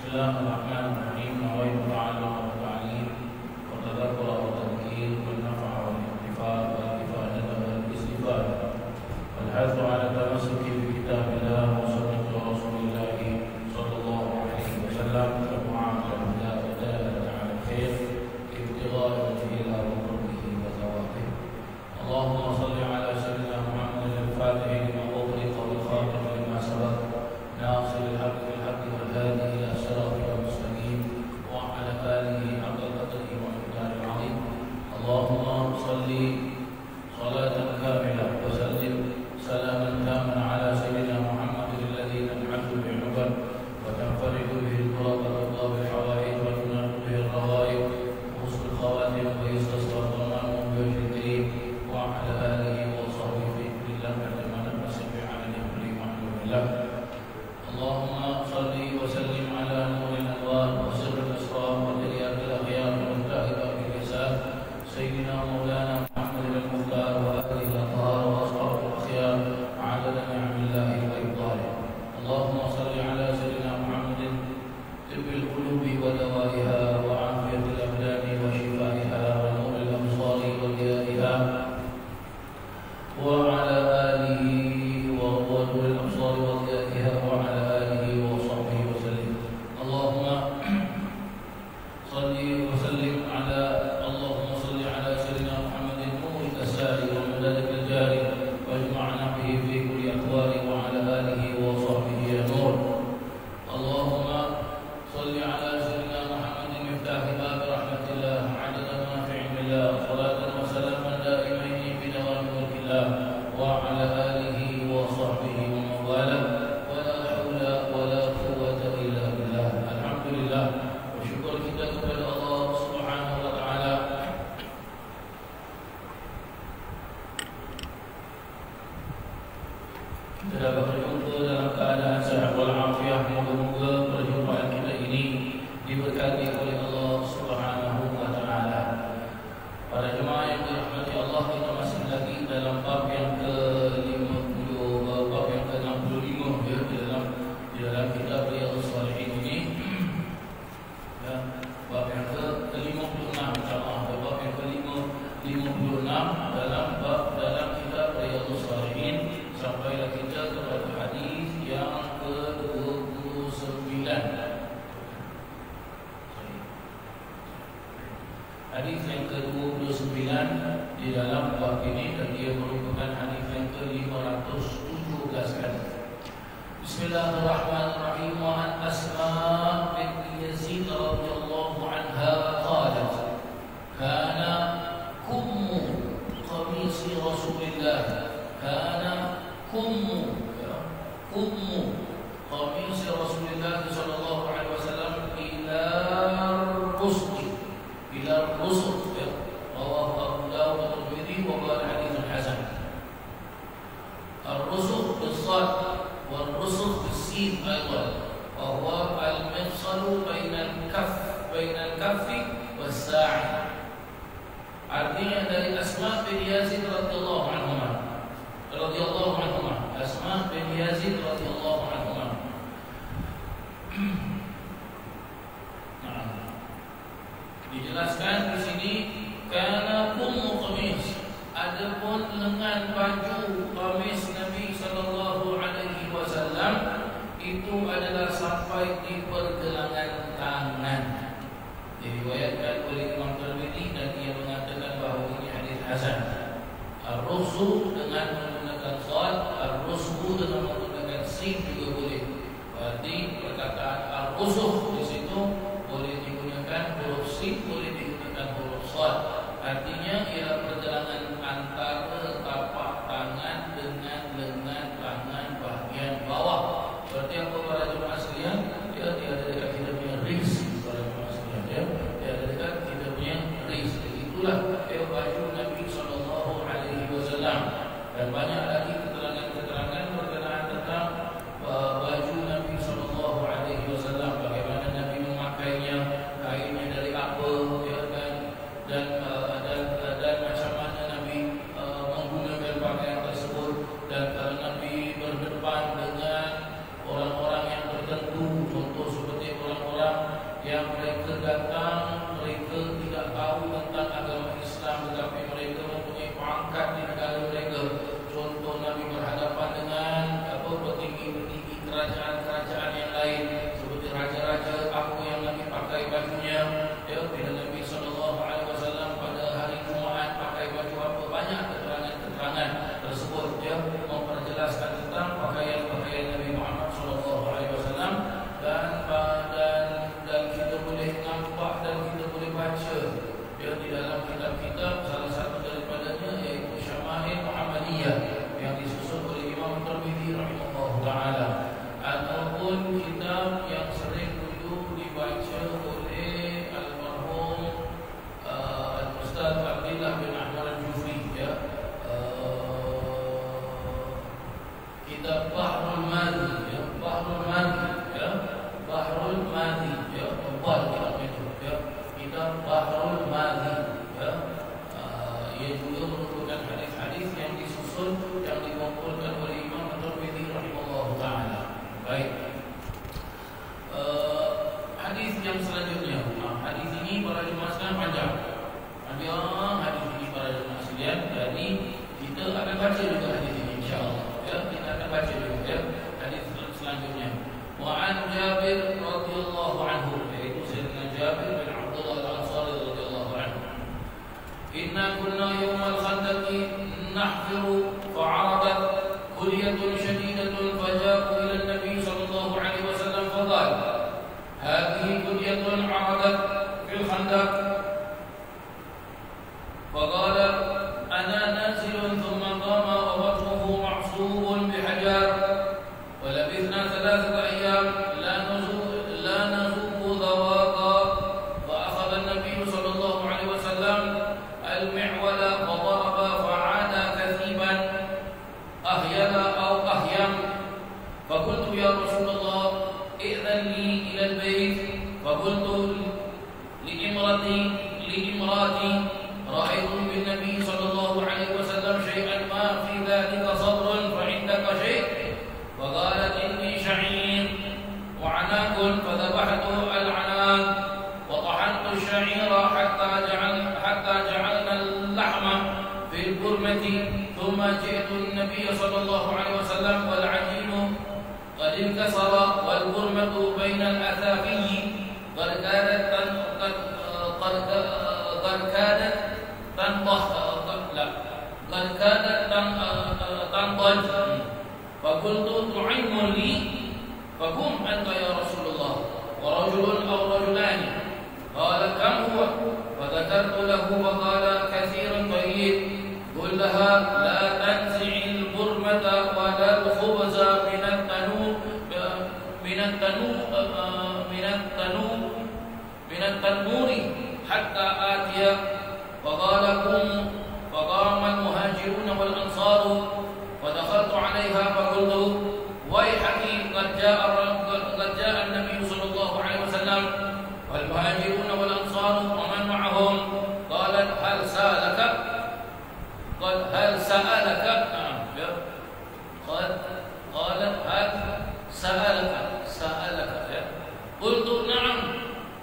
Bismillahirrahmanirrahim. Nawaitu ta'allum wa ta'lim wa tadhakkura wa tadhkir wal naf'a wal intifa' wal ifadata wal istifadah wal hathu 'ala tamassuki bi kitabillah wa sunnati Rasulillah sallallahu alaihi wasallam wa mu'amalah wa dalala 'ala khair ibtigha'a wajhillah wa qurbihi wa thawabihi. Allahumma salli 'ala sayyidina Muhammad al-Fatih lima ughliqa wal khatim lima sabaq ناصر الحق بالحق والهادي الى صراطك المستقيم وعلى اله حق قدره ومقداره العظيم. اللهم صل صلاه كامله وسلم سلاما تاما على سيدنا محمد الذي تنحل به العقد وتنفرد به الكرب وتقضى بالحوائج وتنال به الرغائب وحسن الخواتم ويستصغر الظلام بوجه الكريم وعلى اله وصحبه في كل لمحه ما نفس على كل محمود الله. اللهم صل وسلم على نور الانوار وسر الاسرار وترياق الاخيار ومفتاح باب الحساب سيدنا مولانا محمد المختار واهله الاطهار واصحابه الاخيار عدد نعم الله وابطاله. اللهم صل على سيدنا محمد طب القلوب ودوائها وعافيه الابدان وشفائها ونور الابصار وضيائها وعلى اله ونور الابصار وضيائها وعلى اله وصحبه وسلم. اللهم صل وسلم على سيدنا محمد نور الاسرار ومدارك الجاري واجمعنا به في كل اقوال وعلى اله وصحبه يا نور. اللهم صل على سيدنا محمد مفتاح باب رحمه الله عدد ما في علم الله صلاه وسلاما دائمين بدوام ملك الله وعلى اله وصحبه ومن والاه ولا حول ولا قوة إلا بالله. الحمد لله وشكر kita kepada Allah Subhanahu wa taala kita dapat berjumpa dalam keadaan sehat walafiat. Moga-moga perjumpaan kita ini diberkati oleh Allah Subhanahu wa taala. Para jemaah yang dirahmati Allah, kita masih lagi dalam bab yang ke-50, bab yang ke-65 di dalam kitab Riyadhus Shalihin ini. Ya, bab yang ke-56 insyaallah, bab yang ke-56 dalam kitab Riyadhus Shalihin sampailah kita kepada hadis yang ke-29. Hadis yang ke-29 di dalam bab ini dan dia merupakan hadis yang ke-517 kali. Bismillahirrahmanirrahim. Wa an Asma binti Yazid radhiyallahu anha qalat kana kummu qamisi Rasulillah kummu qamisi Rasulillah sallallahu alaihi wasallam ila rusuk rawahu Abu Dawud wa Tirmidzi wa qala haditsun hasan. Ar-rusuk bis-sad wal-rusuk bis-sin aydan wa huwa al-mifsalu bainal kaffi was-sa'i. Artinya dari Asma bin Yazid radhiyallahu anhuma. Asma bin Yazid radhiyallahu anhuma. Dijelaskan di sini karena kummu qamis, adapun lengan baju qamis Nabi sallallahu alaihi wasallam itu adalah sampai di pergelangan tangan. Diriwayatkan oleh Imam Tirmidzi dan ia mengatakan bahawa ini hadis hasan. Ar-rusu dengan menggunakan shad, ar-rusu dengan menggunakan sin juga boleh. Berarti perkataan ar-rusu di situ boleh digunakan huruf sin, boleh digunakan huruf shad. Artinya ialah perjalanan antara tapak tangan dengan lengan tangan bahagian bawah. Berarti apa para jemaah sekalian? Dia ada dekat kita punya ris. Para jemaah sekalian, dia ada dekat kita punya ris. Itulah baju Nabi sallallahu alaihi wasallam. Dan banyak lagi keterangan-keterangan berkenaan tentang baju Nabi sallallahu alaihi wasallam, bagaimana kerajaan-kerajaan yang lain seperti raja-raja aku yang lagi pakai bajunya ya, bila Nabi sallallahu alaihi wasallam pada hari Jumaat pakai baju apa, banyak keterangan-keterangan tersebut ya, memperjelaskan tentang pakaian-pakaian Nabi Muhammad sallallahu alaihi wasallam dan kita boleh nampak dan kita boleh baca ya di dalam kitab-kitab, salah satu daripadanya iaitu Syama'il Muhammadiyah yang disusun oleh Imam Tirmidzi rahimahullah taala, ataupun kitab yang sering dulu dibaca oleh almarhum Al-Ustaz Abdullah bin Ahmad Al-Jufri ya, kitab Bahrul Madi ya, Bahrul Madi ya, Bahrul Madi ya, tebal kitab itu ya, kitab Bahrul Madi ya. Ia juga merupakan hadis-hadis yang disusun, yang dikumpulkan oleh Imam Tirmidzi rahimahullah taala. Baik. Hadis yang selanjutnya. Hadis ini para jemaah sekalian panjang. Hadis ini para jemaah sekalian. Jadi kita akan baca juga hadis ini insya-Allah. Ya, kita akan baca juga ya hadis selanjutnya. Wa an Jabir radhiyallahu anhu, yaitu Sayyidina Jabir bin Abdullah Al-Ansari radhiyallahu anhu. Inna kunna yawmal khandaqi nahfiru fa'aradat kulliyatun shadidatun faja'u ila an-nabi sallallahu alaihi wasallam faqala hadhihi kulliyatun 'aradat fil khandaq faqala ana nazilun thumma qama wa batnuhu ma'subun bihajar wa labithna thalathata ayyam la nazuqu dhawaqa fa akhadha an-nabi sallallahu alaihi wasallam المعول فضرب فعاد كثيبا أهيل أو أهيم فقلت يا رسول الله ائذن لي إلى البيت فقلت لامرأتي رأيت بالنبي صلى الله عليه وسلم شيئا ما في ذلك صبر فعندك شيء فقالت إني شعير وعناق فذبحت العناق وطحنت الشعير حتى جعلنا اللحم في البرمة ثم جئت النبي صلى الله عليه وسلم والعجين قد انكسر والبرمة بين الأثافي قد كادت تنضج فقلت تعين لي فقم أنت يا رسول الله ورجل أو رجلان قال كم هو فذكرت له فقال كثير طيب قل لها لا تنزع البرمة ولا الخبز من التنور حتى آتي فقال قم فقام المهاجرون والأنصار فدخلت عليها فقلت ويحك قد جاء النبي صلى الله عليه وسلم والمهاجرون والأنصار ومن معهم قالت هل سألك قالت هل سألك قلت نعم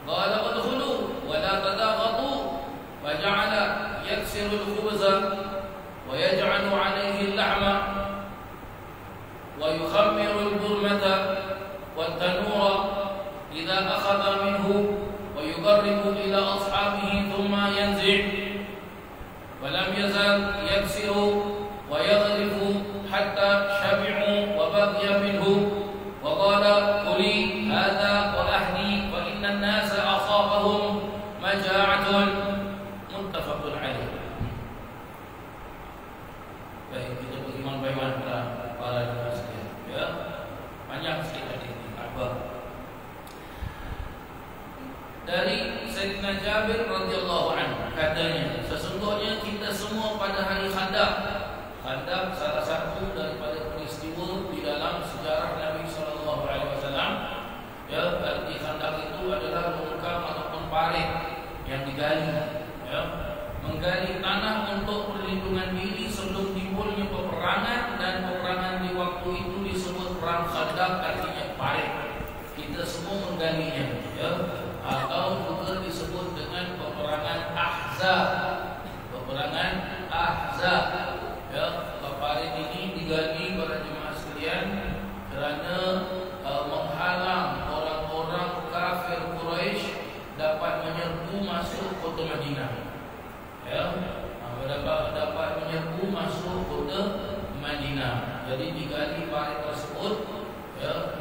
قال ادخلوا ولا تضاغطوا فجعل يكسر الخبز ويجعل عليه اللحم ويخمر البرمة والتنور إذا أخذ منه ويقرب إلى أصحابه ثم ينزع ولم يزل يكسر ويغرف حتى شبعوا وبقي منه وقال كلي هذا وأهلي وإن الناس أصابهم مجاعة متفق عليه. Baik, kita beriman para jemaah sekalian. Ya, panjang sekali hadis ini. Dari Sayyidina Jabir radhiyallahu anhu katanya, sesungguhnya kita semua pada hari Khandaq. Khandaq salah satu daripada peristiwa di dalam sejarah Nabi sallallahu alaihi wasallam. Ya, arti Khandaq itu adalah longkang ataupun parit yang digali, ya, menggali tanah untuk perlindungan diri sebelum timbulnya peperangan, dan peperangan di waktu itu disebut perang Khandaq, artinya parit. Kita semua menggalinya, ya, atau juga disebut dengan peperangan Ahzab. Peperangan Ahzab, ya, parit ini digali para jemaah sekalian kerana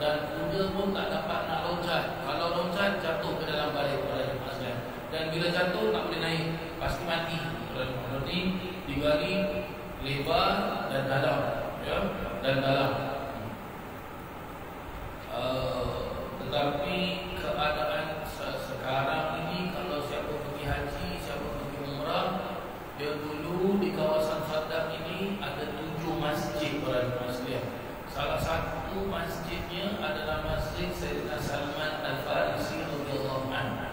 dan kuda pun tak dapat nak loncat. Kalau loncat jatuh ke dalam balik pada jemaah sekalian. Dan bila jatuh tak boleh naik, pasti mati. Berarti digali lebar dan dalam, ya, dan dalam. Tetapi keadaan sekarang ini, kalau siapa pergi haji, siapa pergi umrah, dia dulu di kawasan Khaddam ini ada 7 masjid para jemaah sekalian. Salah satu masjidnya adalah Masjid Sayyidina Salman Al-Farisi radhiyallahu anhu.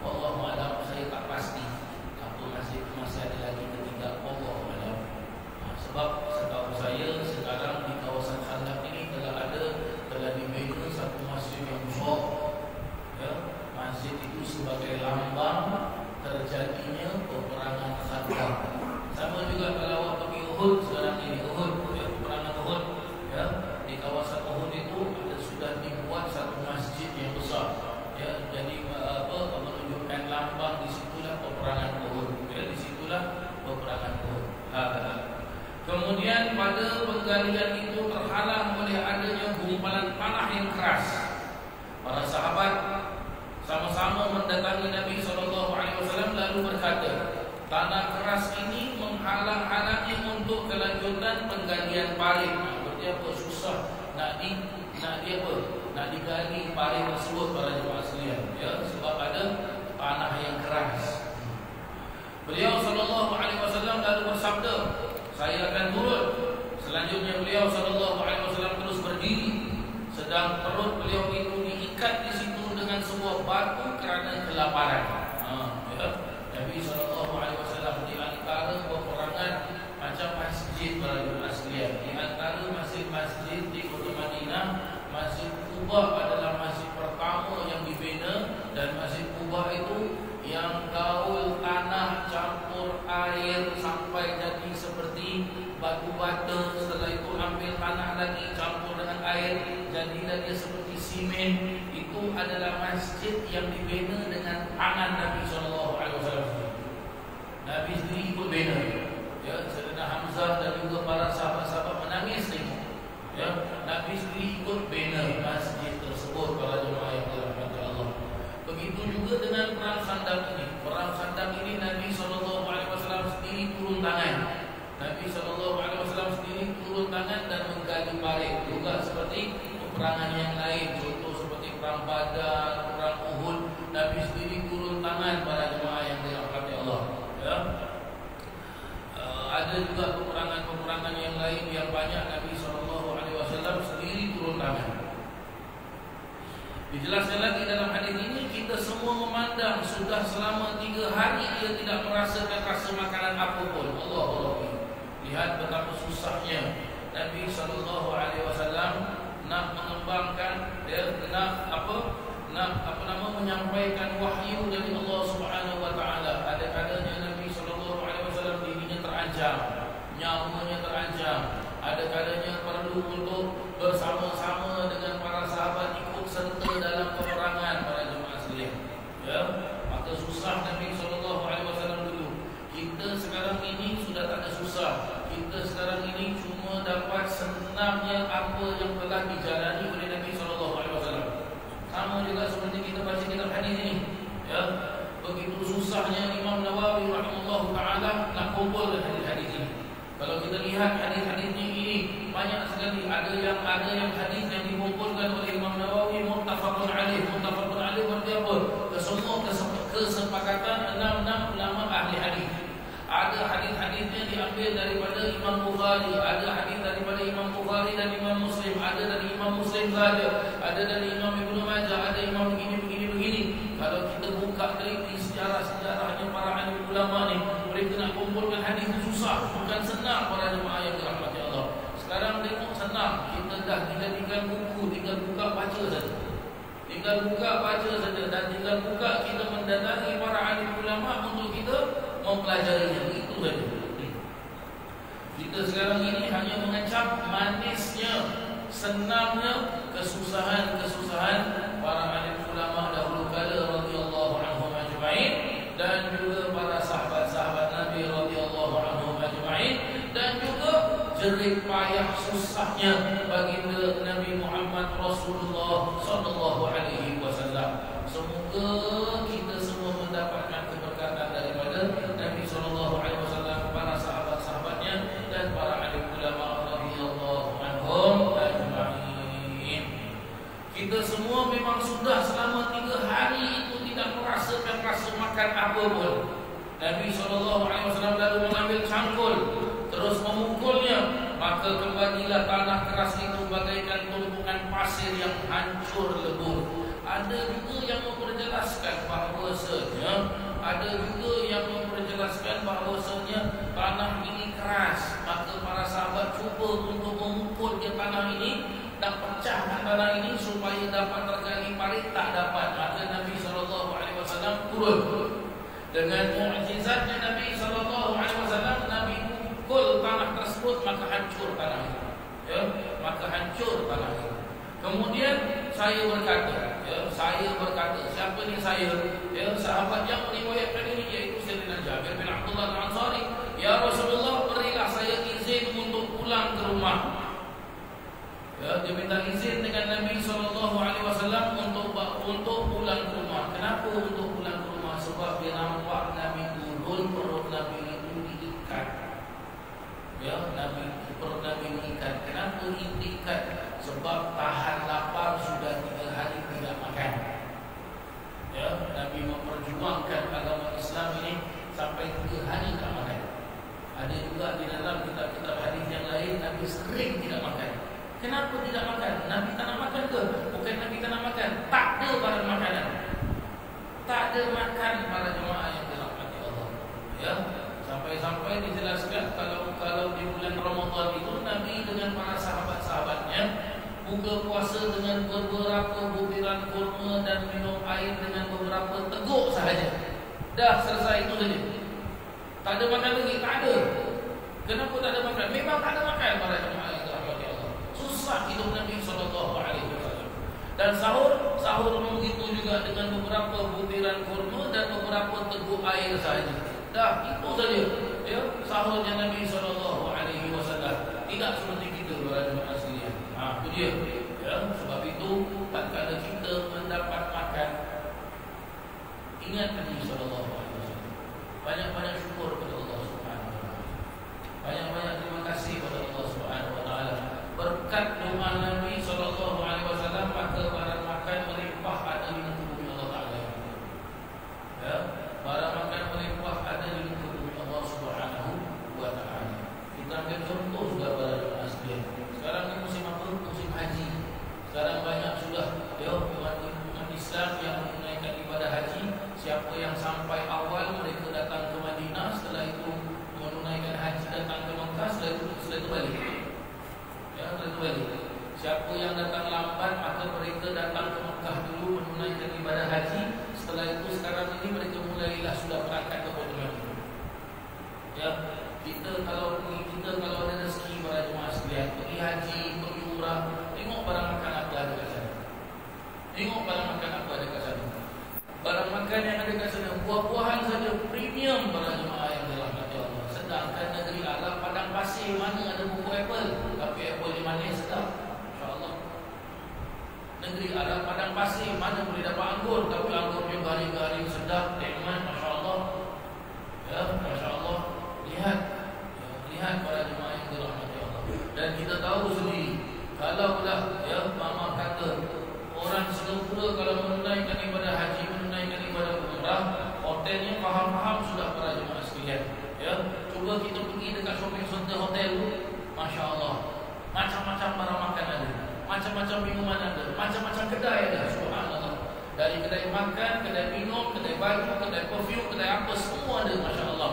Wallahu a'lam, saya tak pasti apa masjid itu masih ada lagi ketika wallahu a'lam. Sebab setahu saya sekarang di kawasan Khaddam ini telah dibina satu masjid yang besar. Ya, masjid itu sebagai lambang terjadinya peperangan Khaddam. Sama juga kalau awak pergi Uhud sekarang ini, Uhud, ya, peperangan Uhud, ya, di kawasan Uhud itu sudah dibuat satu masjid yang besar. Ya, jadi menunjukkan lambang di situlah peperangan Uhud. Ya, di situlah peperangan Uhud. Kemudian pada penggalian itu terhalang oleh adanya gumpalan panah yang keras. Para sahabat sama-sama mendatangi Nabi SAW lalu berkata, tanah keras ini menghalang-halangi untuk kelanjutan penggalian parit. Berarti apa? Susah nak digali parit tersebut para jemaah sekalian. Ya, sebab ada tanah yang keras. Beliau SAW lalu bersabda, saya akan turun. Selanjutnya beliau SAW terus berdiri, sedang perut beliau itu diikat di situ dengan sebuah batu kerana kelaparan. Ya. Nabi SAW di antara peperangan macam masjid para jemaah sekalian. Di antara masjid-masjid di kota Madinah, Masjid Quba adalah masjid pertama yang dibina, dan Masjid Quba itu yang gaul tanah campur air sampai jadi seperti batu bata. Setelah itu ambil tanah lagi campur dengan air, jadilah dia seperti simen. Itu adalah masjid yang dibina dengan tangan Nabi SAW. Nabi sendiri ikut bina. Ya, Sayyidina Hamzah dan juga para sahabat-sahabat menangis tengok. Ya, Nabi sendiri ikut bina masjid tersebut para jemaah yang dirahmati Allah. Begitu juga dengan perang Khandaq ini. Perang Khandaq ini Nabi SAW sendiri turun tangan. Nabi SAW sendiri turun tangan dan menggali parit. Juga seperti peperangan yang lain, contoh seperti perang Badar, perang Uhud, Nabi sendiri turun tangan para jemaah yang dirahmati Allah. Ya. Ada juga peperangan-peperangan yang lain yang banyak Nabi SAW sendiri turun tangan. Dijelaskan lagi dalam hadis ini, kita semua memandang sudah selama 3 hari dia tidak merasakan rasa makanan apapun. Allah. Lihat betapa susahnya Nabi SAW nak mengembangkan, menyampaikan wahyu dari Allah Subhanahu Wa Taala. Ada-adanya Nabi SAW dirinya terancam, nyawanya terancam. Ada-adanya perlu untuk bersama-sama dengan para sahabat ikut serta dalam peperangan para jemaah sekalian. Ya, maka susah Nabi SAW dulu. Kita sekarang ini sudah tak ada susah. Kita sekarang ini cuma dapat senamnya apa yang telah dijalani oleh Nabi SAW. Sama juga seperti kita baca kitab hadis ini. Ya, begitu susahnya Imam Nawawi rahimahullah taala nak kumpulkan hadis ini. Kalau kita lihat hadis-hadisnya ini banyak sekali, ada yang hadis yang dikumpulkan oleh Imam Nawawi muttafaqun alaih. Muttafaqun alaih berarti apa? Semua kesepakatan 6 ulama ahli hadis. Ada hadis-hadisnya diambil daripada Imam Bukhari, ada hadis daripada Imam Bukhari dan Imam Muslim, ada dari Imam Muslim saja, ada dari Imam Ibnu Majah, ada Imam begini. Kalau kita buka teliti sejarah-sejarahnya para alim ulama ni, mereka nak kumpulkan hadis itu susah, bukan senang para jemaah yang dirahmati Allah. Sekarang tengok senang, kita dah dijadikan buku, tinggal buka baca saja. Dan tinggal buka kita mendatangi para alim ulama untuk kita mempelajarinya. Itu saja. Kita sekarang ini hanya mengecap manisnya, senangnya kesusahan para alim ulama dahulu kala radhiyallahu anhum ajma'in, dan juga para sahabat-sahabat Nabi radhiyallahu anhum ajma'in, dan juga jerih payah susahnya baginda Nabi Muhammad Rasulullah sallallahu alaihi wasallam. Semoga kita semua mendapatkan keberkatan daripada Nabi sallallahu alaihi wasallam, para sahabat-sahabatnya dan para alim ulama radhiyallahu anhum ajma'in. Kita semua memang sudah selama 3 hari itu tidak merasakan rasa makan apa pun. Nabi SAW lalu mengambil cangkul, terus memukulnya, maka kembalilah tanah keras itu bagaikan tumpukan pasir yang hancur lebur. Ada juga yang memperjelaskan bahawasanya tanah ini keras, maka para sahabat cuba untuk memukul ke tanah ini dan pecahkan tanah ini supaya dapat tergali parit, tak dapat. Maka Nabi SAW turun. Dengan mukjizatnya Nabi SAW, Nabi pukul tanah tersebut, maka hancur tanah itu. Ya, maka hancur tanah itu. Kemudian saya berkata, siapa ni saya? Ya, sahabat yang meriwayatkan ini iaitu Sayyidina Jabir bin Abdullah Al-Ansari. Ya Rasulullah, berilah saya izin untuk pulang ke rumah. Ya, dia minta izin dengan Nabi SAW untuk pulang ke rumah. Kenapa untuk pulang ke rumah? Sebab dia nampak Nabi turun, perut Nabi itu diikat. Ya, perut Nabi diikat. Kenapa diikat? Sebab tahan lapar sudah 3 hari tidak makan. Ya, Nabi memperjuangkan agama Islam ini sampai 3 hari tidak makan. Ada juga di dalam kitab-kitab hadis yang lain Nabi sering tidak makan. Kenapa tidak makan? Nabi tak nak makan ke? Bukan Nabi tak nak makan, tak ada barang makanan. Tak ada makan para jemaah yang dirahmati Allah. Ya, sampai-sampai dijelaskan kalau di bulan Ramadan itu Nabi dengan para sahabat-sahabatnya buka puasa dengan beberapa butiran kurma dan minum air dengan beberapa teguk sahaja. Dah selesai itu saja. Tak ada makan lagi, tak ada. Kenapa tak ada makan? Memang tak ada makan para jemaah yang dirahmati Allah. Susah hidup Nabi SAW. Dan sahur begitu juga dengan beberapa butiran kurma dan beberapa teguk air saja. Dah itu saja. Ya, sahurnya Nabi SAW. Tidak seperti kita para jemaah sekalian. Itu dia. Ya, sebab itu tatkala kita mendapat makan, ingat Nabi SAW. Banyak-banyak syukur kepada Allah Subhanahu wa taala. Banyak-banyak terima kasih kepada Allah Subhanahu wa taala. Berkat doa Nabi SAW, maka barang makan melimpah ada di muka bumi Allah Taala. Ya, barang makan melimpah ada di muka bumi Allah Subhanahu wa taala. Kita ambil contoh sudah para jemaah sekalian. Sekarang ni musim apa? Musim haji. Sekarang banyak sudah umat Islam yang menunaikan ibadah haji. Siapa yang sampai awal mereka datang ke Madinah, setelah itu menunaikan haji datang ke Mekah, setelah itu balik. Ya, setelah itu balik. Siapa yang datang lambat, maka mereka datang ke Mekah dulu menunaikan ibadah haji. Setelah itu sekarang ini mereka mulailah sudah berangkat ke Kota Madinah. Ya, kita kalau ada rezeki para jemaah sekalian, pergi haji, pergi umrah, tengok barang makan apa ada kat sana. Tengok barang makan apa ada kat sana. Barang makan yang ada kat sana, buah-buahan saja premium para jemaah yang dirahmati Allah. Sedangkan negeri Arab padang pasir mana ada buku apple, tapi apple di mana sedap. Insya-Allah. Negeri Arab padang pasir mana boleh dapat anggur, tapi anggurnya garing-garing sedap, nikmat, masya-Allah. Ya, masya-Allah. Lihat para jemaah yang dirahmati Allah. Dan kita tahu sendiri, kalaulah mama kata orang Singapura kalau menunaikan ibadah haji, menunaikan ibadah umrah, hotelnya faham-faham sudah para jemaah sekalian. Ya, cuba kita pergi dekat shopping center hotel tu, masya-Allah. Macam-macam barang makan ada, macam-macam minuman ada, macam-macam kedai ada, subhanallah. Dari kedai makan, kedai minum, kedai baju, kedai perfume, kedai apa semua ada, masya-Allah.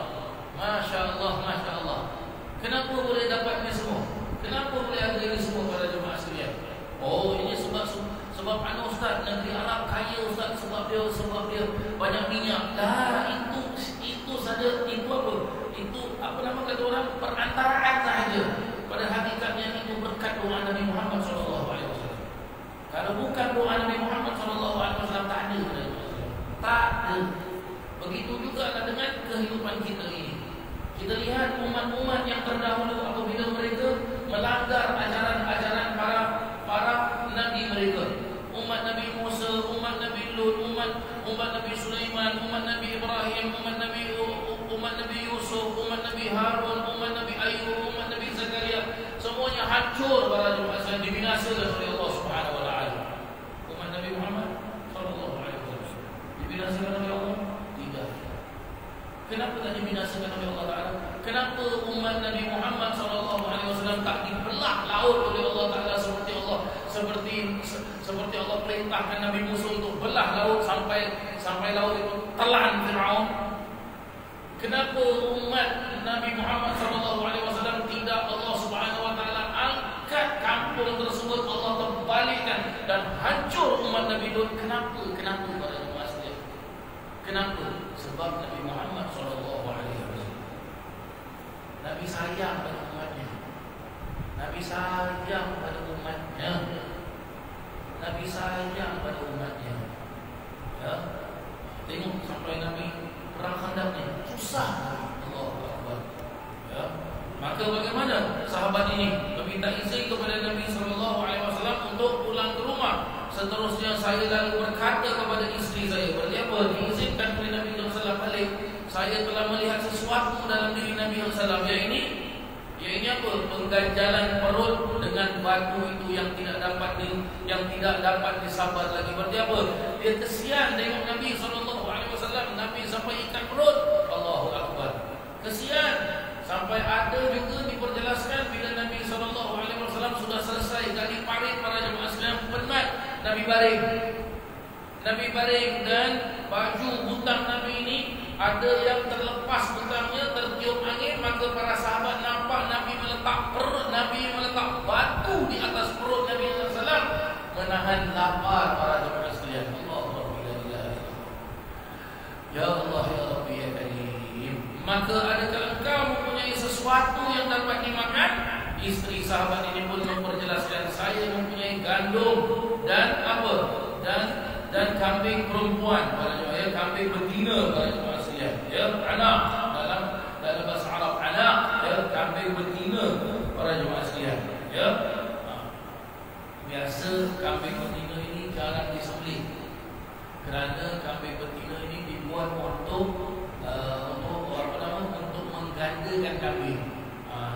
Masya-Allah, masya-Allah. Kenapa boleh dapat ini semua? Kenapa boleh ada ini semua para jemaah sekalian? Oh, ini sebab Ustaz, negeri Arab kaya Ustaz, sebab dia banyak minyak. Itu saja, itu apa? Itu apa nama kata orang, perantaraan sahaja. Pada hakikatnya itu berkat doa Nabi Muhammad SAW. Kalau bukan doa Nabi Muhammad SAW, tak ada. Tak ada. Begitu juga dengan kehidupan kita ini. Kita lihat umat-umat yang terdahulu apabila mereka melanggar ajaran-ajaran para nabi mereka. Umat Nabi Musa, umat Nabi Lut, umat Nabi Sulaiman, umat Nabi Ibrahim, umat Nabi Yusuf, umat Nabi Harun, umat Nabi Ayub, umat Nabi Zakaria, semuanya hancur para jemaah sekalian, dibinasakan oleh Allah Subhanahu wa taala. Umat Nabi Muhammad sallallahu alaihi wasallam dibinasakan oleh Allah? Tidak. Kenapa tak dibinasakan oleh Allah Taala? Kenapa umat Nabi Muhammad sallallahu alaihi wasallam tak dibelah laut oleh Allah Taala seperti Allah perintahkan Nabi Musa untuk belah laut sampai laut itu telan Firaun? Kenapa umat Nabi Muhammad sallallahu alaihi wasallam tidak Allah Subhanahu wa taala angkat kampung tersebut, Allah terbalikkan dan hancur umat Nabi Lut? Kenapa pada jemaah sekalian? Kenapa? Sebab Nabi Muhammad sallallahu alaihi wasallam Nabi sayang pada umatnya. Nabi sayang pada umatnya. Nabi sayang pada umatnya. Ya. Tengok sampai Nabi perang Khandaq ni susah. Allahu Akbar. Ya. Maka bagaimana sahabat ini meminta izin kepada Nabi sallallahu alaihi wasallam untuk pulang ke rumah. Seterusnya saya lalu berkata kepada isteri saya, berarti apa? Diizinkan oleh Nabi sallallahu alaihi wasallam balik. Saya telah melihat sesuatu dalam diri Nabi sallallahu alaihi wasallam, yaitu apa? Pengganjalan perut dengan batu itu yang tidak dapat disabar lagi. Berarti apa? Dia kesian tengok Nabi sallallahu alaihi wasallam, Nabi sampai ikat perut. Allahu Akbar. Kesian. Sampai ada juga diperjelaskan bila Nabi sallallahu alaihi wasallam sudah selesai kali parit para jemaah sekalian, penat Nabi baring dan baju butang Nabi ini ada yang terlepas butangnya, tertiup angin, maka para sahabat nampak Nabi meletak batu di atas perut Nabi sallallahu alaihi wasallam menahan lapar para jemaah sekalian. Allahu Akbar. Ya Allah ya Rabbi ya Karim. Maka adakah engkau mempunyai sesuatu yang dapat dimakan? Isteri sahabat ini pun memperjelaskan, saya mempunyai gandum dan apa? Dan kambing perempuan, ya, kambing betina para jemaah sekalian. Ya, anak dalam bahasa Arab anak, ya, kambing betina para jemaah sekalian. Ya. Biasa kambing betina ini jarang disembelih. Kerana kambing betina ini dibuat untuk menggandakan kambing.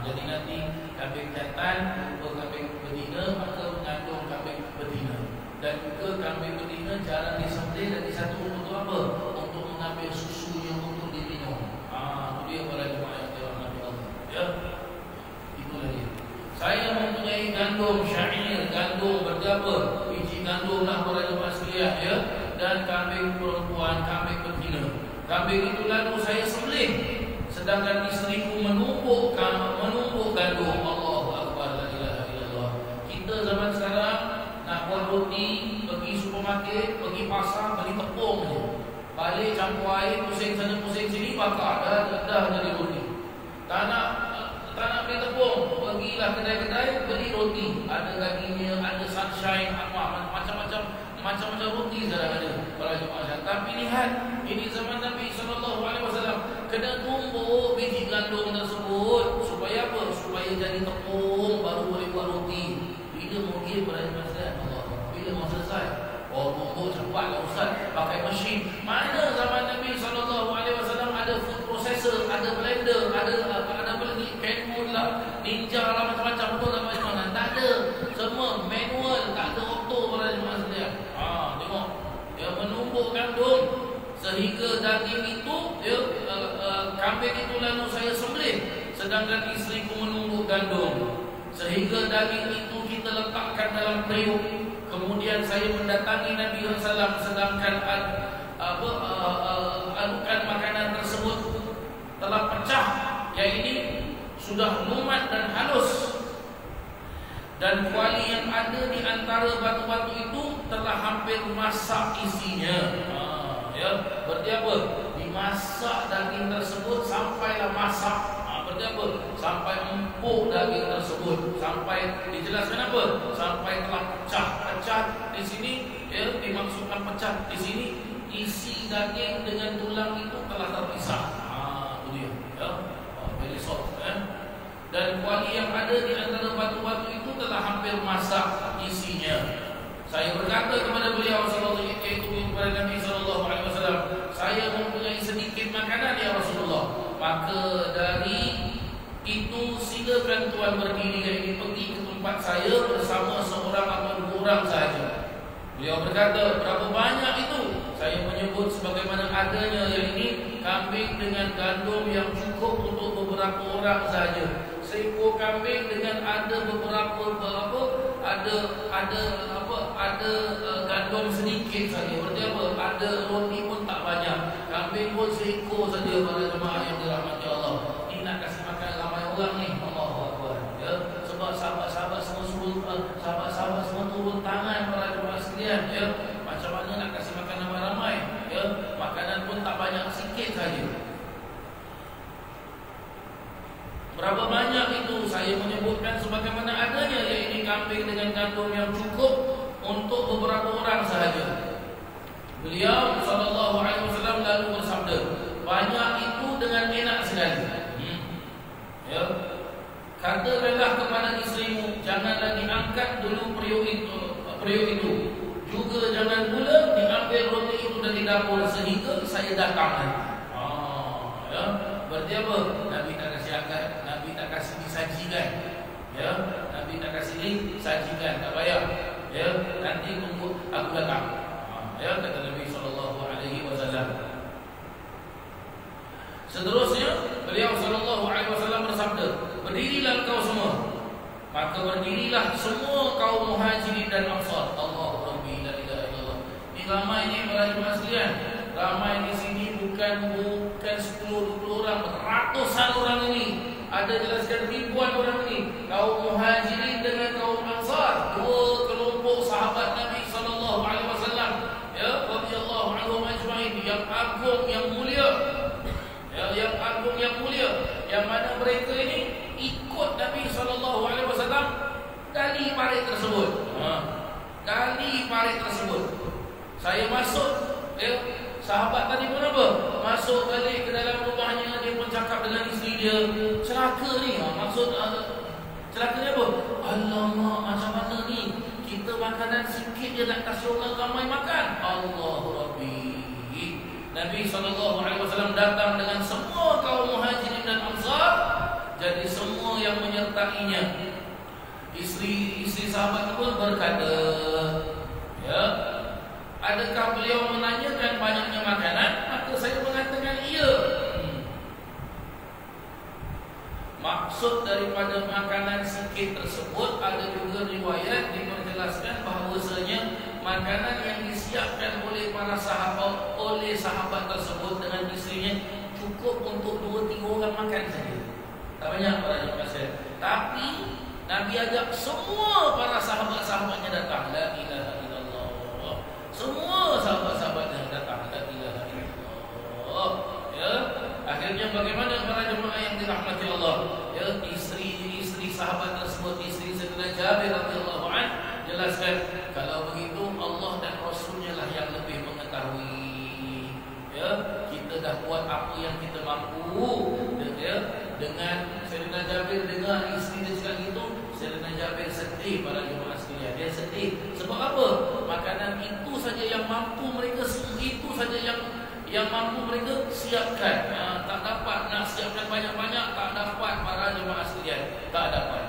Jadi nanti kambing jantan jumpa kambing betina, maka mengandung kambing betina. Dan juga kambing betina jarang disembelih dan disatu untuk apa? Untuk mengambil susunya untuk diminum. Itu dia para jemaah yang dirahmati Allah. Ya. Itulah dia. Saya mempunyai gandum syair, gandum berapa? Biji gandum lah para jemaah sekalian, ya. Dan kambing perempuan, kambing betina. Kambing itu lalu saya sembelih, sedangkan isteriku menumpuk gandum. Allahu Akbar, la ilaha illallah. Kita zaman sekarang nak buat roti, pergi supermarket, pergi pasar, beli tepung je. Balik campur air, pusing sana pusing sini, bakar dah jadi roti. Tak nak beli tepung, pergilah kedai-kedai beli roti. Ada dagingnya, ada sunshine, macam-macam roti sekarang ada para jemaah. Tapi lihat, ini zaman Nabi sallallahu alaihi wasallam kena tumbuk biji gandum tersebut supaya apa? Supaya jadi tepung, baru boleh buat roti. Bila mungkin para jemaah Allah, bila mau selesai, tumbuk cepatlah ustaz, pakai mesin. Mana zaman Nabi sallallahu alaihi wasallam ada food processor, ada blender, ada beli handphone lah, ninja lah, macam-macam, betul tak macam-macam? Tak ada. Semua manual, tak ada auto para jemaah sekalian. Tengok, dia menumbuk gandum sehingga daging itu, kambing itu lalu saya sembelih, sedangkan isteriku menumbuk gandum sehingga daging itu kita letakkan dalam periuk. Kemudian saya mendatangi Nabi SAW, sedangkan adukan makanan tersebut telah pecah, yaitu sudah lumat dan halus, dan kuali yang ada di antara batu-batu itu telah hampir masak isinya. Ya, berarti apa? Dimasak daging tersebut sampailah masak. Berarti apa? Sampai empuk daging tersebut, sampai dijelaskan apa? Sampai telah pecah di sini, ya, dimaksudkan pecah di sini, isi daging dengan tulang itu telah terpisah. Itu dia. Ya. soft. Dan kuali yang ada di antara batu-batu itu telah hampir masak isinya. Saya berkata kepada beliau kepada Nabi sallallahu alaihi wasallam, saya mempunyai sedikit makanan ya Rasulullah. Maka dari itu silakan tuan berdiri dan pergi ke tempat saya bersama seorang atau dua orang sahaja. Beliau berkata, berapa banyak itu? Saya menyebut sebagaimana adanya yang ini kambing dengan gandum yang cukup untuk beberapa orang sahaja. Seekor kambing dengan ada beberapa ada gandum sedikit saja. Berarti apa? Ada roti pun tak banyak. Kambing pun seekor saja para jemaah yang dirahmati Allah. Ini nak kasih makan ramai orang ni. Allahu Akbar. Ya, sebab sahabat-sahabat semua turun tangan para jemaah sekalian. Ya, macam mana nak kasih makan ramai-ramai? Ya, makanan pun tak banyak, sikit saja. Berapa banyak itu? Saya menyebutkan sebagaimana adanya, yaitu kambing dengan gandum yang cukup untuk beberapa orang sahaja. Beliau sallallahu alaihi wasallam lalu bersabda, banyak itu dengan enak sekali. Ya. Katakanlah kepada isterimu, janganlah diangkat dulu periuk itu. Juga jangan pula diambil roti itu dari dapur sehingga saya datang. Ya. Berarti apa? Nabi tak kasih angkat, Nabi tak kasih disajikan. Ya, Nabi tak kasih disajikan, tak payah. Ya, nanti tunggu aku datang. Ya, kata Nabi sallallahu alaihi wasallam. Seterusnya, beliau sallallahu alaihi wasallam bersabda, berdirilah kau semua. Maka berdirilah semua kaum Muhajirin dan Ansar. Allahu Rabbi la ilaha illallah. Ini ramai ni para jemaah sekalian. Ramai di sini bukan 10-20 orang, ratusan orang ini. Ada jelaskan ribuan orang ini. Kaum Muhajirin dengan kaum Ansar, dua kelompok sahabat Nabi sallallahu alaihi wasallam. Ya, radhiyallahu anhum ajma'in, yang agung yang mulia. Ya, yang agung yang mulia, yang mana mereka ini ikut Nabi sallallahu alaihi wasallam dari parit tersebut. Dari parit tersebut. Saya masuk, ya. Sahabat tadi pun apa? Masuk balik ke dalam rumahnya, dia pun cakap dengan isteri dia, celaka ni. Maksud celaka ni apa? Alamak, macam mana ni? Kita makanan sikit je nak kasih orang ramai makan. Allahu Rabbi. Nabi SAW datang dengan semua kaum Muhajirin dan Ansar. Jadi semua yang menyertainya. Isteri sahabat pun berkata, ya, adakah beliau menanyakan banyaknya makanan? Maka saya mengatakan iya. Maksud daripada makanan sikit tersebut, ada juga riwayat diperjelaskan bahawasanya makanan yang disiapkan oleh para sahabat tersebut dengan isterinya cukup untuk 2-3 orang makan saja. Tak banyak para jemaah. Tapi Nabi ajak semua para sahabat-sahabatnya datang. La ilaha illallah. Semua sahabat-sahabatnya datang. La ilaha illallah. Ya, akhirnya bagaimana para jemaah yang dirahmati Allah? Ya, isteri sahabat tersebut, isteri Sayyidina Jabir radhiyallahu anhu, jelaskan, kalau begitu Allah dan Rasulnya lah yang lebih mengetahui. Ya, kita dah buat apa yang kita mampu. Ya, dengan Sayyidina Jabir dengar isteri dia cakap gitu, Sayyidina Jabir sedih para jemaah sekalian. Dia sedih. Sebab apa? Makanan itu saja yang mampu mereka, itu saja yang mampu mereka siapkan. Tak dapat nak siapkan banyak-banyak, tak dapat para jemaah sekalian. Tak dapat.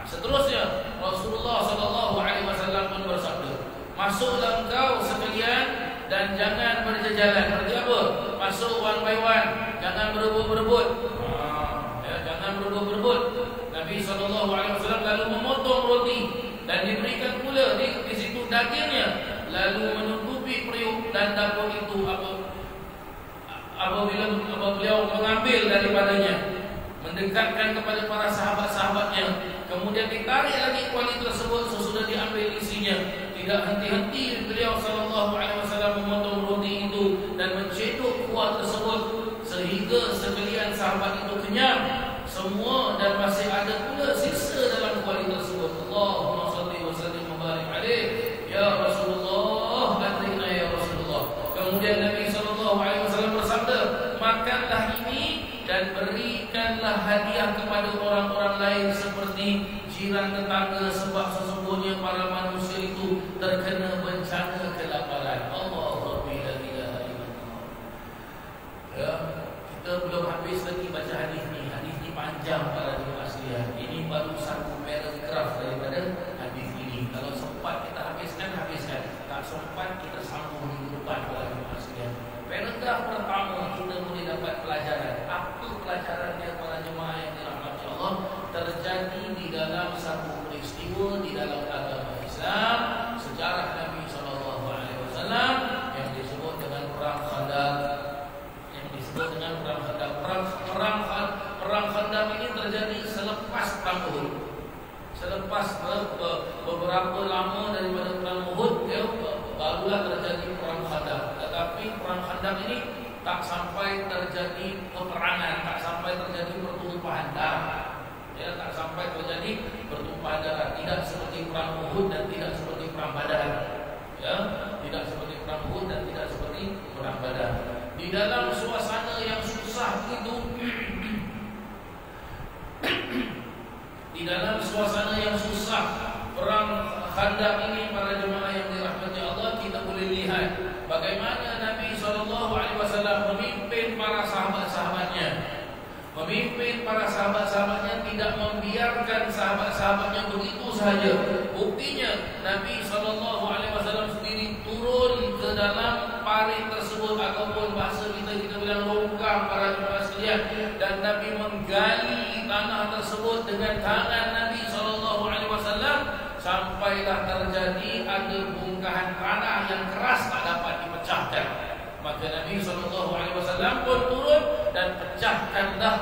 Seterusnya Rasulullah SAW pun bersabda, masuklah engkau sekalian dan jangan berjejalan. Berarti apa? Masuk one by one, jangan berebut-berebut. Jangan berebut-berebut. Nabi SAW lalu memotong roti dan diberikan pula di situ dagingnya, lalu menutupi periuk dan dapur itu apabila beliau mengambil daripadanya, mendekatkan kepada para sahabat-sahabatnya. Kemudian ditarik lagi kuali tersebut sesudah diambil isinya. Tidak henti-henti beliau SAW memotong roti itu dan mencedok kuah tersebut sehingga sekalian sahabat itu kenyang semua dan masih ada pula sisa dalam kuali tersebut. Allahumma salli wa sallim wa barik alaihi ya Rasulullah, atrina ya Rasulullah. Kemudian Nabi SAW bersabda, makanlah ini dan berikanlah hadiah jiran tetangga, sebab sesungguhnya para manusia itu terkena bencana kelaparan. Allahu la ilaha illallah. Ya, kita belum habis lagi baca hadis ni. Hadis ni panjang para jemaah sekalian. Ini baru satu paragraf daripada hadis ini. Kalau sempat kita habiskan. Tak sempat kita sambung minggu depan para jemaah sekalian. Paragraf pertama kita boleh dapat pelajaran. Apa pelajarannya para jemaah yang dirahmati Allah? Terjadi di dalam satu peristiwa di dalam agama Islam, sejarah Nabi SAW yang disebut dengan perang Khandaq. Perang Khandaq ini terjadi selepas perang Uhud. Selepas beberapa lama daripada perang Uhud, barulah terjadi perang Khandaq. Tetapi perang Khandaq ini tak sampai terjadi peperangan, tak sampai terjadi pertumpahan darah. Ya, tak sampai terjadi pertumpahan darah. Tidak seperti perang Uhud dan tidak seperti perang Badar. Ya, tidak seperti perang Uhud dan tidak seperti perang Badar. Di dalam suasana yang susah itu, di dalam suasana yang susah perang Khandaq ini para jemaah yang dirahmati Allah, kita boleh lihat bagaimana Nabi SAW memimpin para sahabat-sahabatnya. Memimpin para sahabat-sahabatnya, tidak membiarkan sahabat-sahabatnya begitu sahaja. Buktinya Nabi SAW sendiri turun ke dalam parit tersebut, ataupun bahasa kita bilang longkang para jemaah sekalian, dan Nabi menggali tanah tersebut dengan tangan Nabi SAW, sampailah terjadi ada bongkahan tanah yang keras tak dapat dipecahkan. Maka Nabi SAW pun turun dan pecahkanlah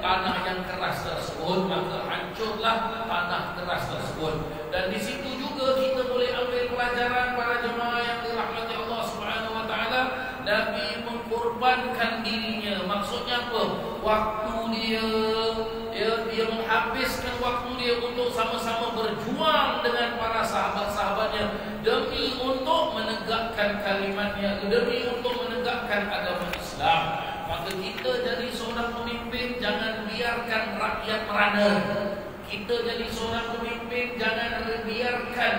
tanah yang keras tersebut. Maka hancurlah tanah keras tersebut. Dan di situ juga kita boleh ambil pelajaran para jemaah yang dirahmati Allah Subhanahu Wa Taala. Nabi mengkorbankan dirinya. Maksudnya apa? Waktu dia menghabiskan waktu dia untuk sama-sama berjuang dengan para sahabat-sahabatnya demi untuk menegakkan kalimatnya, demi untuk menegakkan agama Islam. Maka kita jadi seorang pemimpin, jangan biarkan rakyat merana. Kita jadi seorang pemimpin, jangan biarkan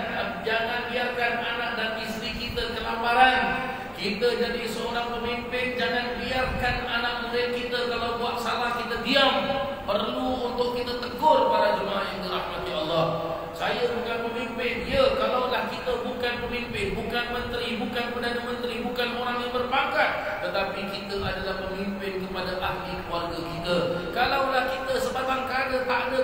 anak dan isteri kita kelaparan. Kita jadi seorang pemimpin, jangan biarkan anak murid kita kalau buat salah kita diam. Perlu untuk kita tegur para jemaah yang dirahmati Allah. Saya bukan pemimpin. Ya, kalaulah kita bukan pemimpin, bukan menteri, bukan Perdana Menteri, bukan orang yang berpangkat, tetapi kita adalah pemimpin kepada ahli keluarga kita. Kalaulah kita sebatang kara tak ada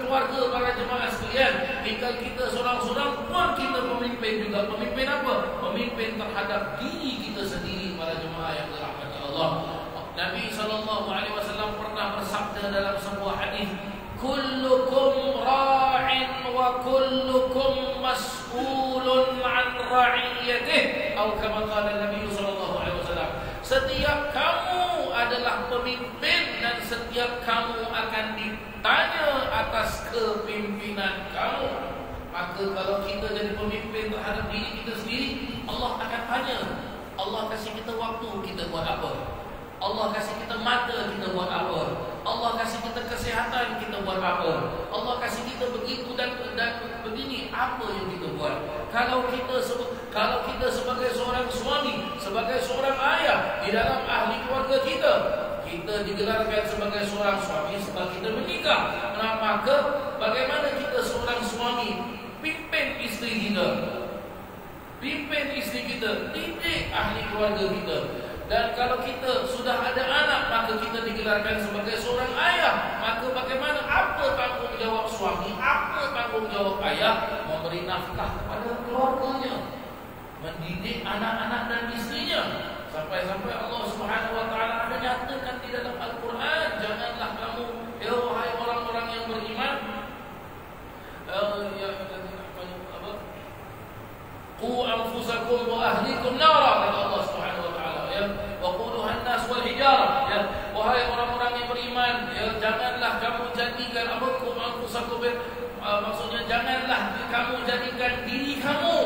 keluarga para jemaah sekalian, tinggal kita seorang-seorang pun kita pemimpin juga. Pemimpin apa? Pemimpin terhadap diri kita sendiri para jemaah yang dirahmati Allah. Nabi SAW pernah bersabda dalam sebuah hadis, kullukum ra'in wa kullukum mas'ulun an ra'iyatih, atau kama qala Nabi SAW. Setiap kamu adalah pemimpin dan setiap kamu akan ditanya atas kepimpinan kamu. Maka kalau kita jadi pemimpin terhadap diri kita sendiri, Allah akan tanya. Allah kasih kita waktu, kita buat apa? Allah kasih kita mata, kita buat apa? Allah kasih kita kesehatan, kita buat apa? Allah kasih kita begitu dan begini, apa yang kita buat? Kalau kita sebagai seorang suami, sebagai seorang ayah di dalam ahli keluarga kita digelarkan sebagai seorang suami sebab kita menikah. Maka bagaimana kita seorang suami pimpin isteri kita, didik ahli keluarga kita. Dan kalau kita sudah ada anak, maka kita digelarkan sebagai seorang ayah. Maka bagaimana, apa tanggungjawab suami, apa tanggungjawab ayah? Memberi nafkah kepada keluarganya, mendidik anak-anak dan istrinya. Sampai-sampai Allah Subhanahu Wa Taala menyatakan di dalam Al-Quran, janganlah kamu, wahai orang-orang yang beriman, qu anfusakum wa ahlikum nara, kata Allah Subhanahu Wa Taala, wa quluhan nas wal hijarah, wahai orang-orang yang beriman, janganlah kamu jadikan qu anfusakum, maksudnya janganlah kamu jadikan diri kamu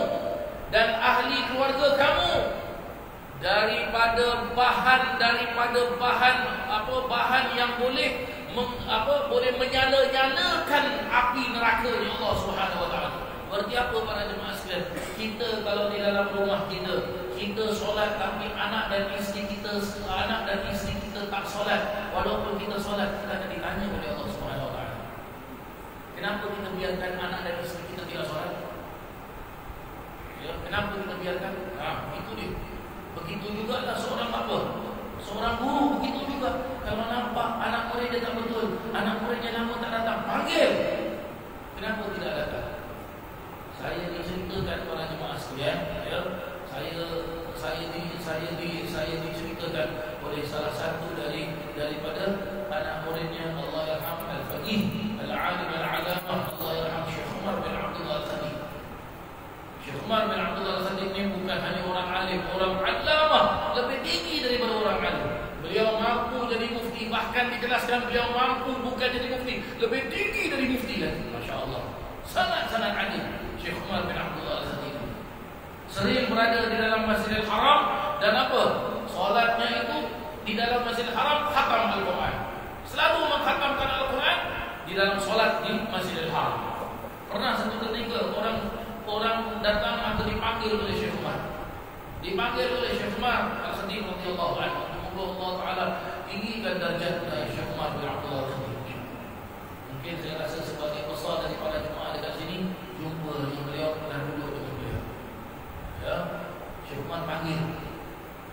dan ahli keluarga kamu daripada bahan yang boleh boleh menyala-nyalakan api neraka Allah Subhanahu wa taala. Berarti apa para jemaah sekalian? Kita kalau di dalam rumah kita solat tapi anak dan isteri kita tak solat, walaupun kita solat kita akan ditanya oleh Allah Subhanahu wa taala. Kenapa kita biarkan anak dan isteri kita tidak solat? Ya, kenapa kita biarkan? Itu dia. Begitu juga lah seorang guru begitu juga. Kalau nampak anak murid dia tak betul, anak muridnya lama tak datang, panggil. Kenapa tidak datang? Saya diceritakan para jemaah sekalian, ya. Saya diceritakan oleh salah satu daripada anak muridnya, Allah yarham al-faqih al-alim al-alamah, Allah yarham Syekh Umar bin Abdullah al-Sadiq. Syekh Umar bin Abdullah al-Sadiq ini bukan hanya orang alim, orang alamah, lebih tinggi daripada orang alim. Beliau mampu jadi mufti, bahkan dijelaskan beliau mampu bukan jadi mufti, lebih tinggi dari mufti lagi. Masya Allah, sangat-sangat alim Syekh Umar bin Abdullah al-Sadiq. Sering berada di dalam Masjidil Haram dan apa? Solatnya itu di dalam Masjidil Haram, khatam Al-Quran. Selalu mengkhatamkan Al-Quran di dalam solat di Masjidil Haram. Pernah satu ketika orang datang atau dipanggil oleh Syekh Umar. Dipanggil oleh Syekh Umar Al-Sadiq radhiyallahu anhu. Allah Taala tinggikan darjat Syekh Umar bin Abdullah al-Sadiq. Mungkin saya rasa sebagai besar daripada jemaah dekat sini jumpa dengan beliau, pernah duduk dengan beliau. Ya, Syekh Umar panggil,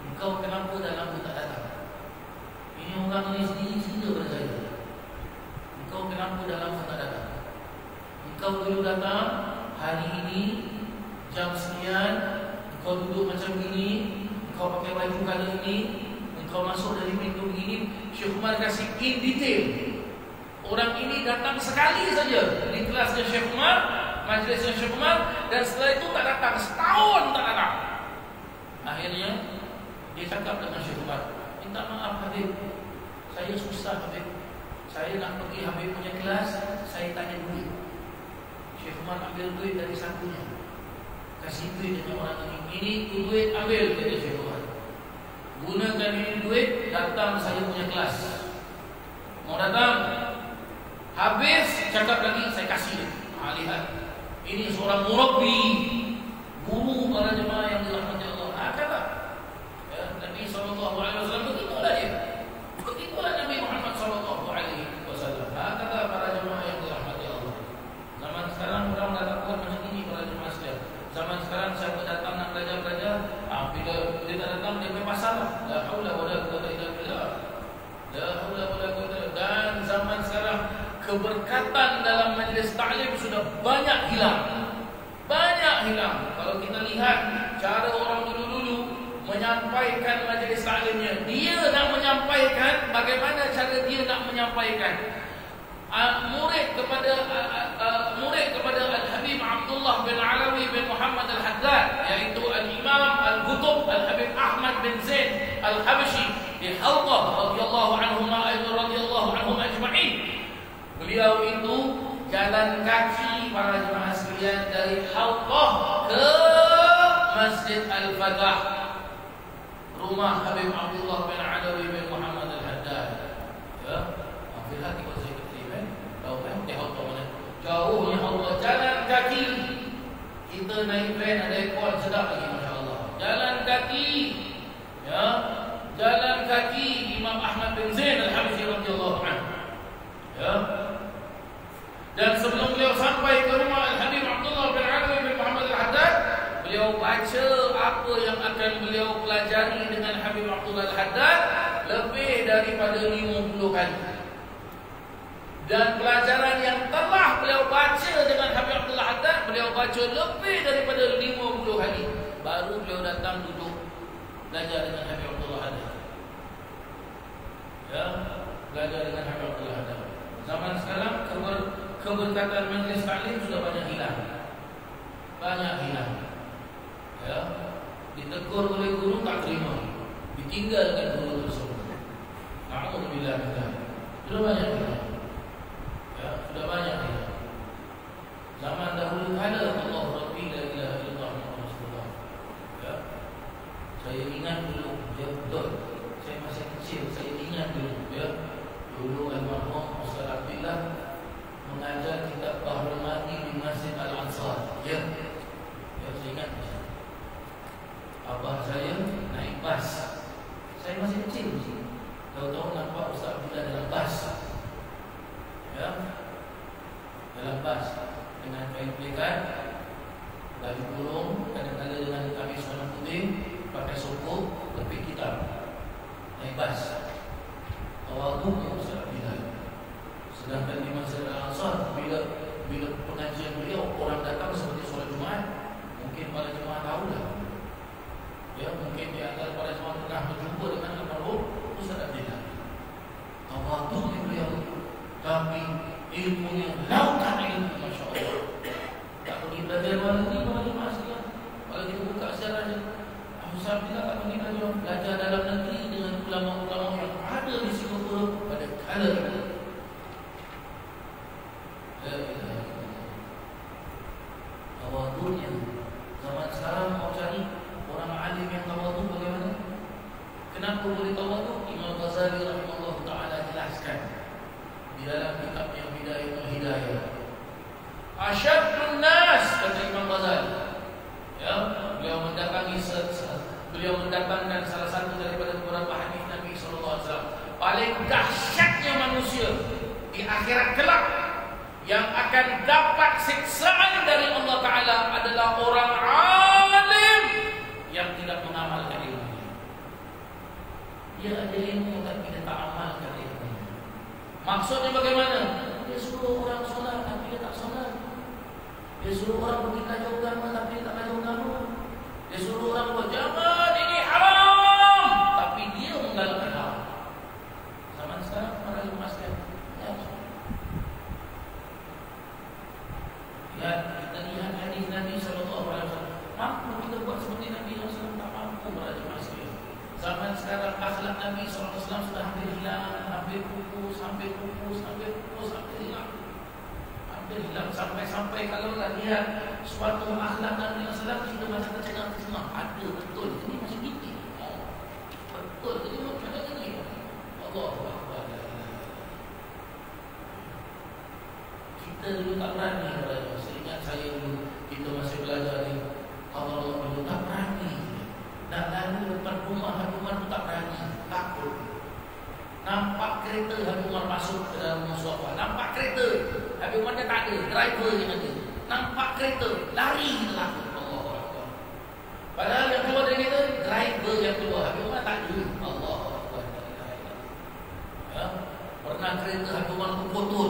engkau kenapa dah lama tak datang? Ini orang ni sendiri cerita pada saya. Engkau kenapa dah lama tak datang? Engkau dulu datang hari ini jam sekian, engkau duduk macam ini, engkau pakai baju colour ini, engkau masuk dari pintu begini. Syekh Umar kasih in detail. Orang ini datang sekali saja di kelasnya Syekh Umar, majlisnya Syekh Umar, dan setelah itu tak datang, setahun tak datang. Akhirnya dia cakap dengan Syekh Umar, minta maaf Habib, saya susah Habib, saya nak pergi Habib punya kelas, saya tanya duit. Syekh Umar ambil duit dari sakunya, kasih duit dengan orang ini duit ambil, kata Syekh Umar. Gunakan ini duit, datang saya punya kelas. Mau datang, habis cakap lagi, saya kasih dia. Lihat, ini seorang murabbi, guru para jemaah yang dirahmati Allah. Kata ya, Nabi SAW begitulah dia. Begitulah Nabi Muhammad SAW. Kata para jemaah yang dirahmati Allah. Zaman sekarang orang dah tak buat macam ini para jemaah sekalian. Zaman sekarang siapa datang nak belajar-belajar, bila dia tak datang dia main pasar. La haula wala quwwata illa billah. La haula wala quwwata. Dan zaman sekarang keberkatan dalam majlis ta'lim sudah banyak hilang. Banyak hilang. Kalau kita lihat cara orang dulu-dulu menyampaikan majlis ta'limnya, dia nak menyampaikan bagaimana cara dia nak menyampaikan. Murid kepada Al-Habib Abdullah bin Alawi bin Muhammad Al-Haddad, yaitu Al-Imam Al-Qutub Al-Habib Ahmad bin Zain Al-Habashi di Halqah radhiyallahu anhum ajma'in. Beliau itu jalan kaki para jemaah sekalian dari Halqah ke Masjid Al-Fatah, rumah Habib Abdullah bin Alawi bin Muhammad Al-Haddad. Ya, ambil hati kalau saya ketiban, tahu kan di Halqah mana? Jauhnya Allah, jalan kaki. Kita naik van ada aircon sedap lagi, masya-Allah. Jalan kaki. Ya, jalan kaki Imam Ahmad bin Zain Al-Habashi radhiyallahu anhu. Ya. Dan sebelum beliau sampai ke rumah Al-Habib Abdullah bin Alawi bin Muhammad Al-Haddad, beliau baca apa yang akan beliau pelajari dengan Habib Abdullah Al-Haddad lebih daripada 50 kali. Dan pelajaran yang telah beliau baca dengan Habib Abdullah Al-Haddad, beliau baca lebih daripada 50 kali. Baru beliau datang duduk belajar dengan Habib Abdullah Al-Haddad. Ya, belajar dengan Habib Abdullah Al-Haddad. Zaman sekarang keberkatan majlis ta'lim sudah banyak hilang. Banyak hilang. Ya, ditegur oleh guru tak terima, ditinggalkan guru tersebut. Alhamdulillah kita sudah banyak hilang. Ya, sudah banyak hilang. Zaman dahulu ada Allah Rabbi la ilaha illallah Muhammad Rasulullah. Ya, saya ingat dulu, ya betul. Saya masih kecil, saya ingat dulu. Ya, dulu almarhum ikat baju kurung, kadang-kadang dengan kamis warna putih, pakai sokok, tepi kitab, naik bas. Tawadhu Ustaz Bilal. Sedangkan di Masjid Al-Ansar, bila pengajian beliau orang datang seperti solat Jumaat, mungkin para jemaah tahu lah. Ya, mungkin di antara para jemaah pernah berjumpa dengan almarhum Ustaz Bilal. Tawadhu beliau, tapi ilmunya lautan ilmu, masya Allah. Tak pergi belajar luar negeri, kalau kita buka sejarahnya, Ustaz Bilal tak pergi belajar dalam negeri dengan ulama-ulama yang ada di Singapura pada kala itu. Tawadhunya zaman sekarang mau cari orang alim yang tawadhu bagaimana? Kenapa boleh tawadhu? Imam Ghazali rahimahullah ta'ala jelaskan di dalam kitabnya Bidayatul Hidayah. Asyaddun nas, kata Imam Ghazali, ya, beliau mendatangkan salah satu daripada beberapa hadis Nabi SAW. Paling dahsyatnya manusia di akhirat kelak yang akan dapat siksaan dari Allah Ta'ala adalah orang alim yang tidak mengamalkan ilmunya. Dia ada ilmu tapi dia tak amalkan ilmunya. Maksudnya bagaimana? Dia suruh orang solat tapi dia tak solat. Dia suruh orang pergi kajian agama tapi dia tak kajian agama. Dia suruh orang buat jangan ini haram, tapi dia menggalakkan haram. Zaman sekarang para lemaskan. Ya, kita lihat hadis Nabi SAW. Mampu kita buat seperti Nabi SAW? Tak mampu para lemaskan. Zaman sekarang akhlak Nabi SAW sudah hampir hilang, hampir pupus, hilang. Sampai kalau nak lihat suatu akhlak Nabi SAW, kita masih tercengang semua. Ada betul, ini masih gini. Betul, ini macam ni. Allah Akbar. Kita dulu tak berani. Saya ingat saya dulu, kita masih belajar ni. Allah dulu tak berani. Nak lalu depan rumah tu tak berani. Takut. Nampak kereta Habib Umar masuk ke dalam musofa. Nampak kereta Habib Umar dia tak ada, driver yang ada. Nampak kereta, lari kita takut. Allahu Akbar. Padahal yang keluar dari kereta, driver yang keluar. Habib Umar tak ada. Allahu Akbar. Ya, pernah kereta Habib Umar tu kotor,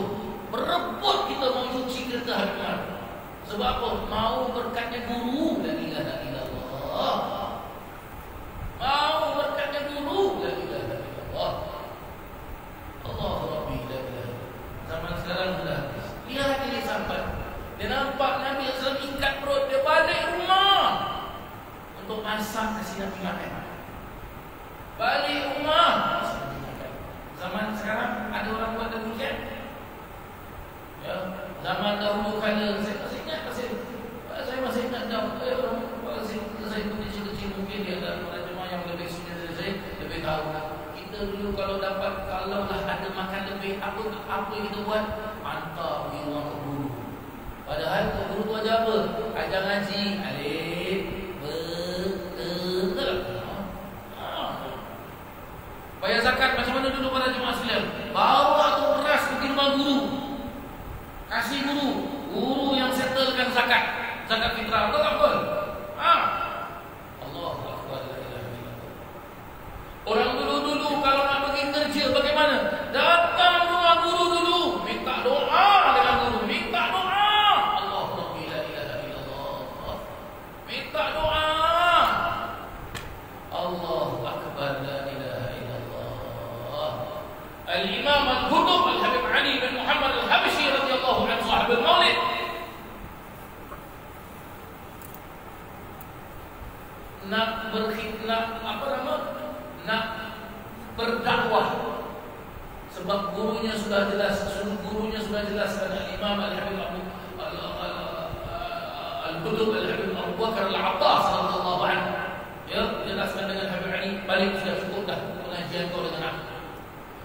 berebut kita mau cuci kereta Habib Umar. Sebab apa? Mau berkatnya guru. La ilaha illallah. Mau berkatnya guru. La ilaha illallah. Allah Rabbi la ilaha. Zaman sekarang sudah habis. Lihat ini sampai dia nampak Nabi SAW ikat perut, dia balik rumah untuk masak kasih Nabi makan. Balik rumah kasih Nabi makan. Zaman sekarang ada orang buat demikian. Ya, zaman dahulu kala saya masih ingat orang saya kecil-kecil mungkin dia ada para jemaah yang lebih senior dari saya lebih tahu. Kita dulu kalau lah ada makan lebih, apa yang kita buat? Hantar pergi rumah ke guru. Padahal ke guru tu ajar apa? Ajar ngaji, alif, betul. Bayar zakat macam mana dulu para jemaah sekalian? Bawa tu beras pergi rumah guru. Kasih guru yang settlekan zakat fitrah. Betul tak betul? Allahu Akbar. Orang dulu kalau nak pergi kerja bagaimana? Datang rumah guru dulu, minta doa dengan guru, minta doa. Allah Rabbi la ilaha illallah. Minta doa. Allahu Akbar la ilaha illallah. Al-Imam Al-Qutb Al-Habib Ali bin Muhammad Al-Habsyi radhiyallahu anhu sahabul Maulid. Nak berdakwah sebab gurunya sudah jelaskan Imam Al-Habib Al-Qutb Al-Habib Abu Bakar Al-Abbas radhiyallahu anhu. Ya, jelaskan dengan Habib Ali, balik sudah cukup dah pengajian kau dengan aku.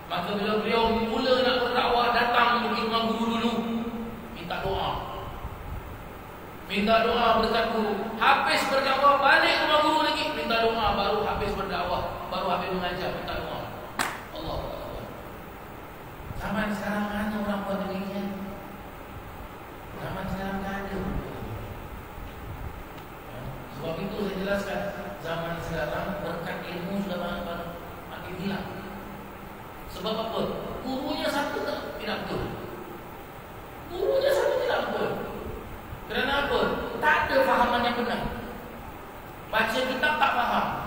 Maka bila beliau mula nak berdakwah, datang pergi rumah guru dulu, minta doa berkat guru. Habis berdakwah balik rumah guru lagi, minta doa, baru habis berdakwah, baru habis mengajar, minta doa. Allah Akbar. Zaman sekarang mana orang buat demikian? Zaman sekarang tak ada. jelaskan, zaman sekarang berkat ilmu sudah makin hilang. Sebab apa? Gurunya satu tidak betul. Gurunya satu tidak betul. Kerana apa? Tak ada fahaman yang benar. Baca kitab tak faham.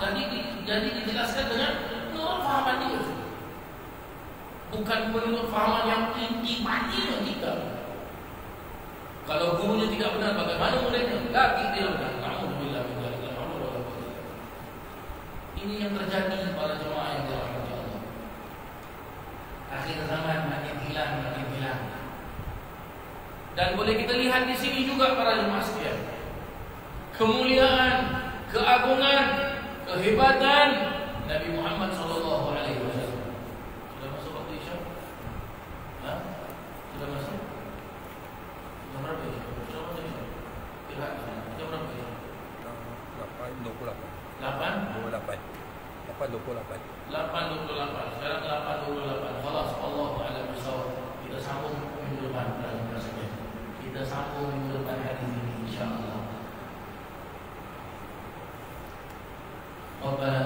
Jadi dijelaskan dengan menurut fahaman dia. Bukan menurut fahaman yang inti-intinya kita. Kalau gurunya tidak benar, bagaimana muridnya? Lagi dia benar. Alhamdulillah. Ini yang terjadi pada jemaah yang dirahmati Allah. Akhir zaman makin hilang. Dan boleh kita lihat di sini juga para jemaah sekalian, kemuliaan, keagungan, kehebatan Nabi Muhammad sallallahu alaihi wasallam. Sudah masuk waktu Isya? Sudah masuk? Jam berapa Isya? Sudah masuk Isya? Lihat, jam berapa Isya? 8.28. Sekarang 8.28. Khalas, Allahu a'lam bishawab. Kita sambung minggu depan rasanya. Kita sambung minggu depan hadis ini insyaallah. Rabbana